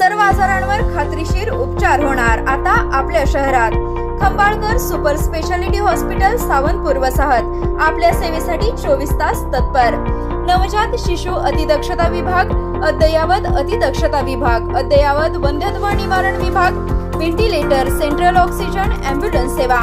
सर्व आजारांवर खात्रीशीर उपचार होणार आता आपल्या शहरात। Khambalkar super speciality hospital Sawantpur वसाहत आपल्या सेवेसाठी 24 तास तत्पर। नवजात शिशु अतिदक्षता विभाग, अद्ययावत अतिदक्षता विभाग, अद्ययावत वंध्यत्व निवारण विभाग, व्हेंटिलेटर, सेंट्रल ऑक्सिजन, एम्ब्युलन्स सेवा,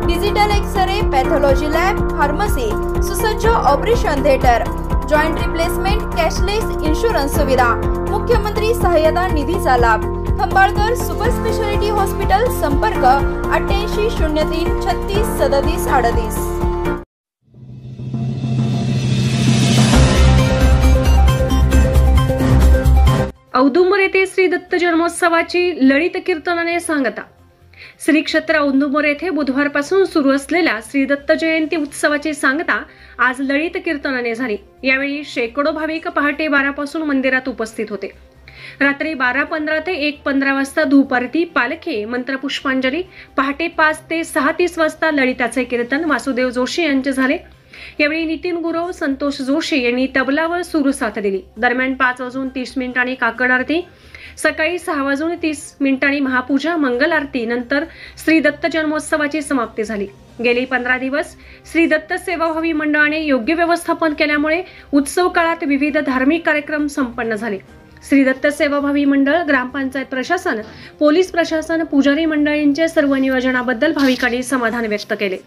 digital x ray, pathology lab, pharmacy, सुसज्ज operation theatre, joint replacement, cashless insurance सुविधा, मुख्यमंत्री सहायता निधीचा लाभ। खंबाळकर सुपर स्पेशालिटी हॉस्पिटल, संपर्क 88 03 36 37 38। औदुंबर येथे श्री दत्त जन्मोत्सवाची ललित कीर्तनाने सांगता। श्री क्षेत्र औदुंबर येथे बुधवारपासून सुरू असलेल्या श्री दत्त जयंती उत्सवाची सांगता आज ललित कीर्तनाने झाली। यावेळी शेकडो भाविक पहाटे 12 पासून मंदिरात उपस्थित होते। रात्री 12:15 ते 1:15 वाजता धूप आरती, पालखी, मंत्रपुष्पांजली, पहाटे 5 ते 6:30 वाजता ललिताचे कीर्तन वासुदेव जोशी यांचे झाले। यावेळी नितीन गुरव, संतोष जोशी यांनी तबला व सूर साथ दिली। दरम्यान 5:30 काकड आरती, सकाळी 6:30 महापूजा, मंगल आरती नंतर श्री दत्त जन्मोत्सवाची समाप्ती झाली। गेली 15 दिवस श्री दत्त सेवाभावी मंडळाने योग्य व्यवस्थापन केल्यामुळे उत्सव काळात विविध धार्मिक कार्यक्रम संपन्न झाले। श्री दत्त सेवाभावी मंडळ, ग्रामपंचायत प्रशासन, पोलीस प्रशासन, पुजारी मंडळींच्या सर्व नियोजनाबद्दल भाविकांनी समाधान व्यक्त केले।